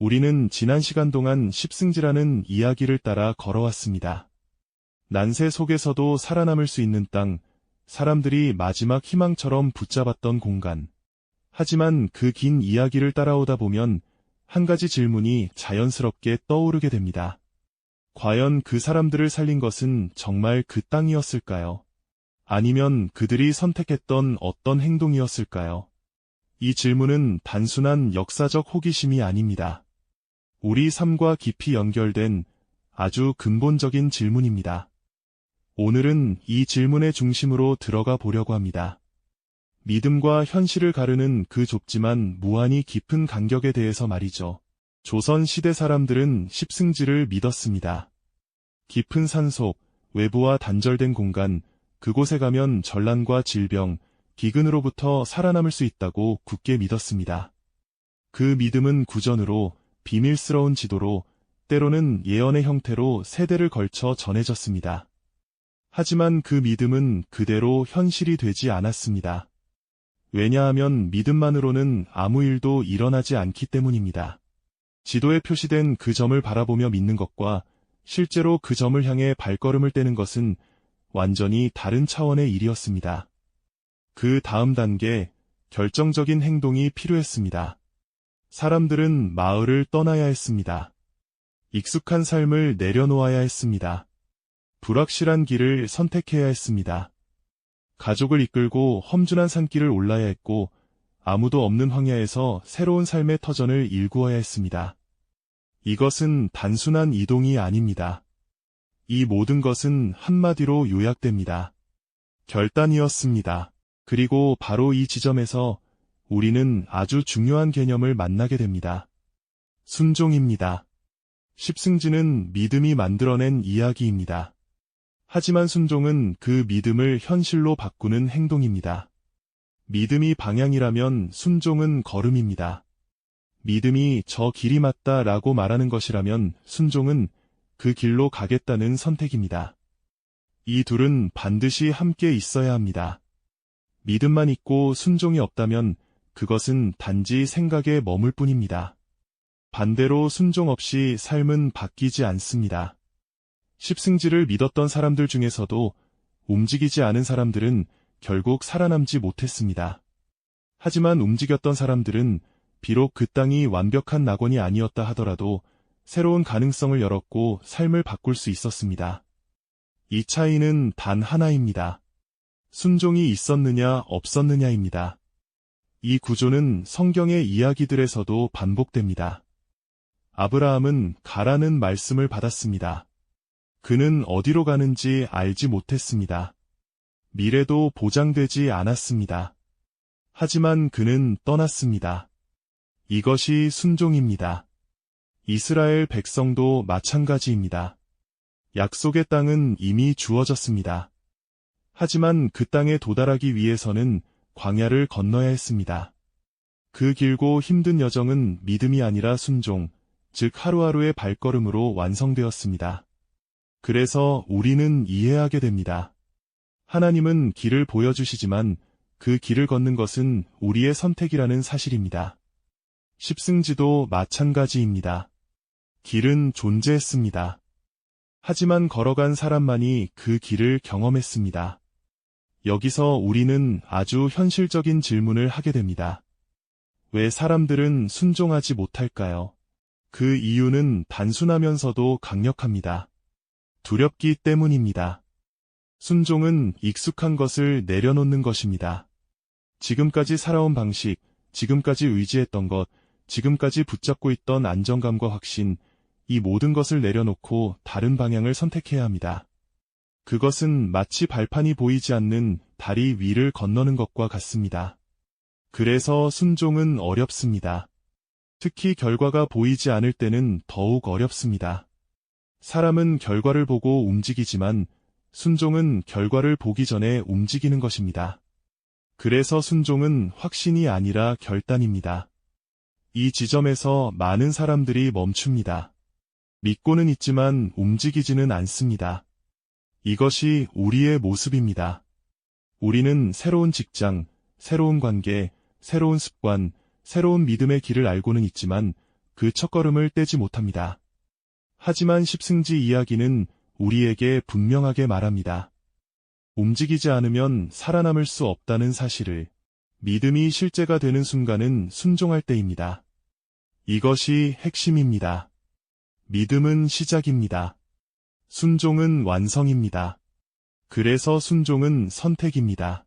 우리는 지난 시간 동안 십승지라는 이야기를 따라 걸어왔습니다. 난세 속에서도 살아남을 수 있는 땅, 사람들이 마지막 희망처럼 붙잡았던 공간. 하지만 그 긴 이야기를 따라오다 보면 한 가지 질문이 자연스럽게 떠오르게 됩니다. 과연 그 사람들을 살린 것은 정말 그 땅이었을까요? 아니면 그들이 선택했던 어떤 행동이었을까요? 이 질문은 단순한 역사적 호기심이 아닙니다. 우리 삶과 깊이 연결된 아주 근본적인 질문입니다. 오늘은 이 질문의 중심으로 들어가 보려고 합니다. 믿음과 현실을 가르는 그 좁지만 무한히 깊은 간격에 대해서 말이죠. 조선 시대 사람들은 십승지를 믿었습니다. 깊은 산속, 외부와 단절된 공간, 그곳에 가면 전란과 질병, 기근으로부터 살아남을 수 있다고 굳게 믿었습니다. 그 믿음은 구전으로, 비밀스러운 지도로, 때로는 예언의 형태로 세대를 걸쳐 전해졌습니다. 하지만 그 믿음은 그대로 현실이 되지 않았습니다. 왜냐하면 믿음만으로는 아무 일도 일어나지 않기 때문입니다. 지도에 표시된 그 점을 바라보며 믿는 것과 실제로 그 점을 향해 발걸음을 떼는 것은 완전히 다른 차원의 일이었습니다. 그 다음 단계, 결정적인 행동이 필요했습니다. 사람들은 마을을 떠나야 했습니다. 익숙한 삶을 내려놓아야 했습니다. 불확실한 길을 선택해야 했습니다. 가족을 이끌고 험준한 산길을 올라야 했고 아무도 없는 황야에서 새로운 삶의 터전을 일구어야 했습니다. 이것은 단순한 이동이 아닙니다. 이 모든 것은 한마디로 요약됩니다. 결단이었습니다. 그리고 바로 이 지점에서 우리는 아주 중요한 개념을 만나게 됩니다. 순종입니다. 십승지는 믿음이 만들어낸 이야기입니다. 하지만 순종은 그 믿음을 현실로 바꾸는 행동입니다. 믿음이 방향이라면 순종은 걸음입니다. 믿음이 저 길이 맞다라고 말하는 것이라면 순종은 그 길로 가겠다는 선택입니다. 이 둘은 반드시 함께 있어야 합니다. 믿음만 있고 순종이 없다면 그것은 단지 생각에 머물 뿐입니다. 반대로 순종 없이 삶은 바뀌지 않습니다. 십승지를 믿었던 사람들 중에서도 움직이지 않은 사람들은 결국 살아남지 못했습니다. 하지만 움직였던 사람들은 비록 그 땅이 완벽한 낙원이 아니었다 하더라도 새로운 가능성을 열었고 삶을 바꿀 수 있었습니다. 이 차이는 단 하나입니다. 순종이 있었느냐 없었느냐입니다. 이 구조는 성경의 이야기들에서도 반복됩니다. 아브라함은 가라는 말씀을 받았습니다. 그는 어디로 가는지 알지 못했습니다. 미래도 보장되지 않았습니다. 하지만 그는 떠났습니다. 이것이 순종입니다. 이스라엘 백성도 마찬가지입니다. 약속의 땅은 이미 주어졌습니다. 하지만 그 땅에 도달하기 위해서는 광야를 건너야 했습니다. 그 길고 힘든 여정은 믿음이 아니라 순종, 즉 하루하루의 발걸음으로 완성되었습니다. 그래서 우리는 이해하게 됩니다. 하나님은 길을 보여주시지만 그 길을 걷는 것은 우리의 선택이라는 사실입니다. 십승지도 마찬가지입니다. 길은 존재했습니다. 하지만 걸어간 사람만이 그 길을 경험했습니다. 여기서 우리는 아주 현실적인 질문을 하게 됩니다. 왜 사람들은 순종하지 못할까요? 그 이유는 단순하면서도 강력합니다. 두렵기 때문입니다. 순종은 익숙한 것을 내려놓는 것입니다. 지금까지 살아온 방식, 지금까지 의지했던 것, 지금까지 붙잡고 있던 안정감과 확신, 이 모든 것을 내려놓고 다른 방향을 선택해야 합니다. 그것은 마치 발판이 보이지 않는 다리 위를 건너는 것과 같습니다. 그래서 순종은 어렵습니다. 특히 결과가 보이지 않을 때는 더욱 어렵습니다. 사람은 결과를 보고 움직이지만 순종은 결과를 보기 전에 움직이는 것입니다. 그래서 순종은 확신이 아니라 결단입니다. 이 지점에서 많은 사람들이 멈춥니다. 믿고는 있지만 움직이지는 않습니다. 이것이 우리의 모습입니다. 우리는 새로운 직장, 새로운 관계, 새로운 습관, 새로운 믿음의 길을 알고는 있지만 그 첫걸음을 떼지 못합니다. 하지만 십승지 이야기는 우리에게 분명하게 말합니다. 움직이지 않으면 살아남을 수 없다는 사실을. 믿음이 실제가 되는 순간은 순종할 때입니다. 이것이 핵심입니다. 믿음은 시작입니다. 순종은 완성입니다. 그래서 순종은 선택입니다.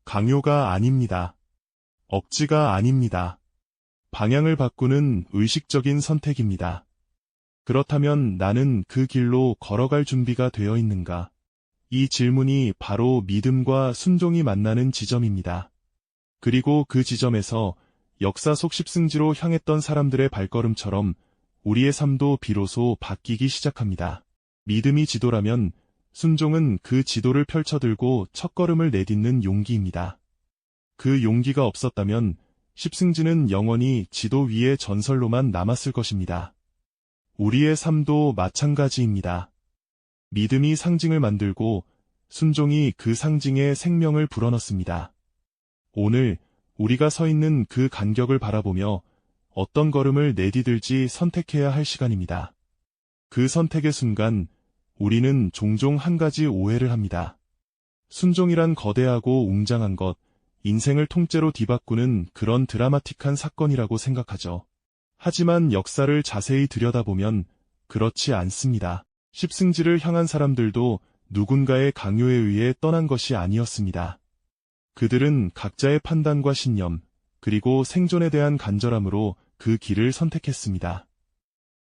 강요가 아닙니다. 억지가 아닙니다. 방향을 바꾸는 의식적인 선택입니다. 그렇다면 나는 그 길로 걸어갈 준비가 되어 있는가? 이 질문이 바로 믿음과 순종이 만나는 지점입니다. 그리고 그 지점에서 역사 속 십승지로 향했던 사람들의 발걸음처럼 우리의 삶도 비로소 바뀌기 시작합니다. 믿음이 지도라면 순종은 그 지도를 펼쳐들고 첫걸음을 내딛는 용기입니다. 그 용기가 없었다면 십승지는 영원히 지도 위의 전설로만 남았을 것입니다. 우리의 삶도 마찬가지입니다. 믿음이 상징을 만들고 순종이 그 상징에 생명을 불어넣습니다. 오늘 우리가 서 있는 그 간격을 바라보며 어떤 걸음을 내디딜지 선택해야 할 시간입니다. 그 선택의 순간 우리는 종종 한 가지 오해를 합니다. 순종이란 거대하고 웅장한 것, 인생을 통째로 뒤바꾸는 그런 드라마틱한 사건이라고 생각하죠. 하지만 역사를 자세히 들여다보면 그렇지 않습니다. 십승지를 향한 사람들도 누군가의 강요에 의해 떠난 것이 아니었습니다. 그들은 각자의 판단과 신념, 그리고 생존에 대한 간절함으로 그 길을 선택했습니다.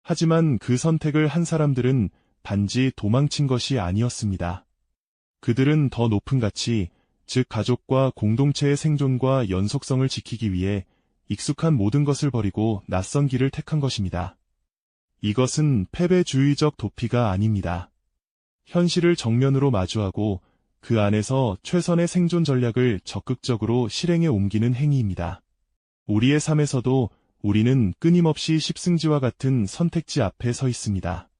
하지만 그 선택을 한 사람들은 단지 도망친 것이 아니었습니다. 그들은 더 높은 가치, 즉 가족과 공동체의 생존과 연속성을 지키기 위해 익숙한 모든 것을 버리고 낯선 길을 택한 것입니다. 이것은 패배주의적 도피가 아닙니다. 현실을 정면으로 마주하고 그 안에서 최선의 생존 전략을 적극적으로 실행에 옮기는 행위입니다. 우리의 삶에서도 우리는 끊임없이 십승지와 같은 선택지 앞에 서 있습니다.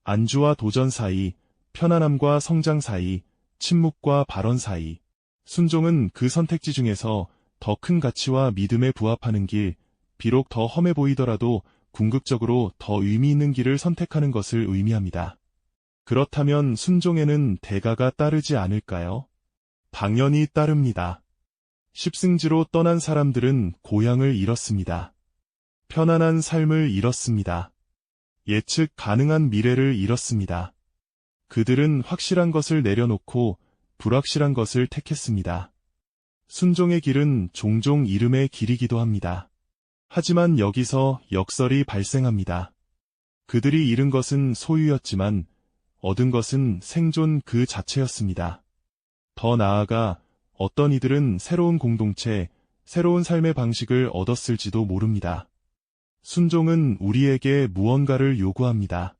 안주와 도전 사이, 편안함과 성장 사이, 침묵과 발언 사이. 순종은 그 선택지 중에서 더 큰 가치와 믿음에 부합하는 길, 비록 더 험해 보이더라도 궁극적으로 더 의미 있는 길을 선택하는 것을 의미합니다. 그렇다면 순종에는 대가가 따르지 않을까요? 당연히 따릅니다. 십승지로 떠난 사람들은 고향을 잃었습니다. 편안한 삶을 잃었습니다. 예측 가능한 미래를 잃었습니다. 그들은 확실한 것을 내려놓고 불확실한 것을 택했습니다. 순종의 길은 종종 잃음의 길이기도 합니다. 하지만 여기서 역설이 발생합니다. 그들이 잃은 것은 소유였지만 얻은 것은 생존 그 자체였습니다. 더 나아가 어떤 이들은 새로운 공동체, 새로운 삶의 방식을 얻었을지도 모릅니다. 순종은 우리에게 무언가를 요구합니다.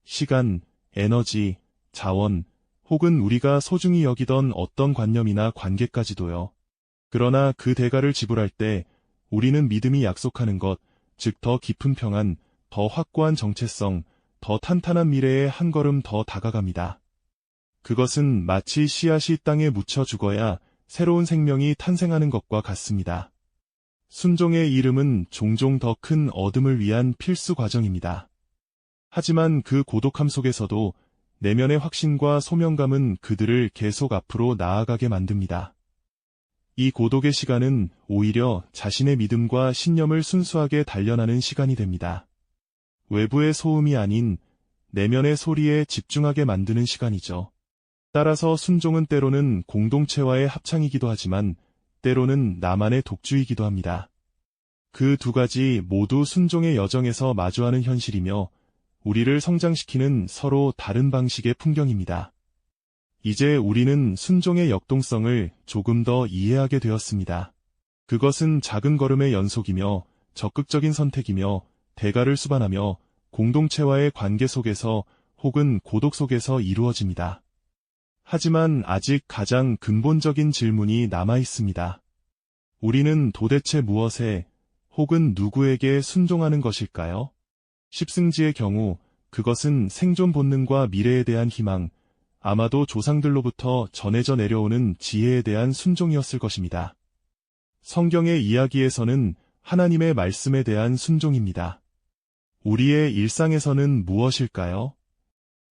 시간, 에너지, 자원, 혹은 우리가 소중히 여기던 어떤 관념이나 관계까지도요. 그러나 그 대가를 지불할 때 우리는 믿음이 약속하는 것, 즉 더 깊은 평안, 더 확고한 정체성, 더 탄탄한 미래에 한 걸음 더 다가갑니다. 그것은 마치 씨앗이 땅에 묻혀 죽어야 새로운 생명이 탄생하는 것과 같습니다. 순종의 이름은 종종 더 큰 얻음을 위한 필수 과정입니다. 하지만 그 고독함 속에서도 내면의 확신과 소명감은 그들을 계속 앞으로 나아가게 만듭니다. 이 고독의 시간은 오히려 자신의 믿음과 신념을 순수하게 단련하는 시간이 됩니다. 외부의 소음이 아닌 내면의 소리에 집중하게 만드는 시간이죠. 따라서 순종은 때로는 공동체와의 합창이기도 하지만 때로는 나만의 독주이기도 합니다. 그 두 가지 모두 순종의 여정에서 마주하는 현실이며 우리를 성장시키는 서로 다른 방식의 풍경입니다. 이제 우리는 순종의 역동성을 조금 더 이해하게 되었습니다. 그것은 작은 걸음의 연속이며 적극적인 선택이며 대가를 수반하며 공동체와의 관계 속에서 혹은 고독 속에서 이루어집니다. 하지만 아직 가장 근본적인 질문이 남아 있습니다. 우리는 도대체 무엇에 혹은 누구에게 순종하는 것일까요? 십승지의 경우 그것은 생존 본능과 미래에 대한 희망, 아마도 조상들로부터 전해져 내려오는 지혜에 대한 순종이었을 것입니다. 성경의 이야기에서는 하나님의 말씀에 대한 순종입니다. 우리의 일상에서는 무엇일까요?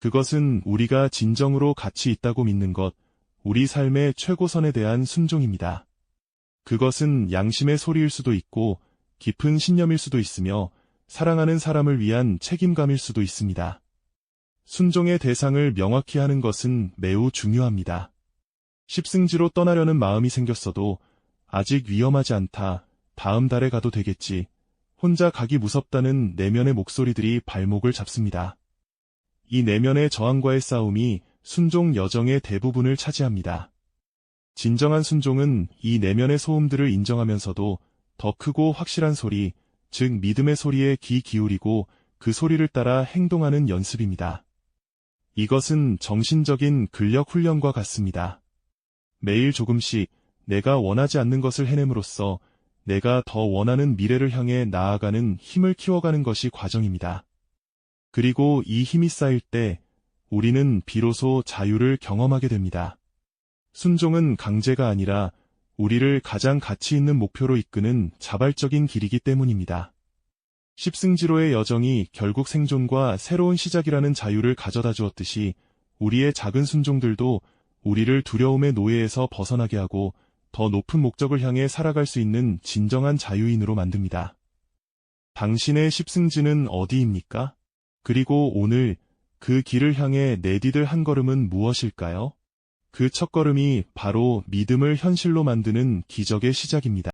그것은 우리가 진정으로 가치 있다고 믿는 것, 우리 삶의 최고선에 대한 순종입니다. 그것은 양심의 소리일 수도 있고 깊은 신념일 수도 있으며 사랑하는 사람을 위한 책임감일 수도 있습니다. 순종의 대상을 명확히 하는 것은 매우 중요합니다. 십승지로 떠나려는 마음이 생겼어도 아직 위험하지 않다, 다음 달에 가도 되겠지, 혼자 가기 무섭다는 내면의 목소리들이 발목을 잡습니다. 이 내면의 저항과의 싸움이 순종 여정의 대부분을 차지합니다. 진정한 순종은 이 내면의 소음들을 인정하면서도 더 크고 확실한 소리, 즉 믿음의 소리에 귀 기울이고 그 소리를 따라 행동하는 연습입니다. 이것은 정신적인 근력 훈련과 같습니다. 매일 조금씩 내가 원하지 않는 것을 해냄으로써 내가 더 원하는 미래를 향해 나아가는 힘을 키워가는 것이 과정입니다. 그리고 이 힘이 쌓일 때 우리는 비로소 자유를 경험하게 됩니다. 순종은 강제가 아니라 우리를 가장 가치 있는 목표로 이끄는 자발적인 길이기 때문입니다. 십승지로의 여정이 결국 생존과 새로운 시작이라는 자유를 가져다 주었듯이 우리의 작은 순종들도 우리를 두려움의 노예에서 벗어나게 하고 더 높은 목적을 향해 살아갈 수 있는 진정한 자유인으로 만듭니다. 당신의 십승지는 어디입니까? 그리고 오늘 그 길을 향해 내디딜 한 걸음은 무엇일까요? 그 첫걸음이 바로 믿음을 현실로 만드는 기적의 시작입니다.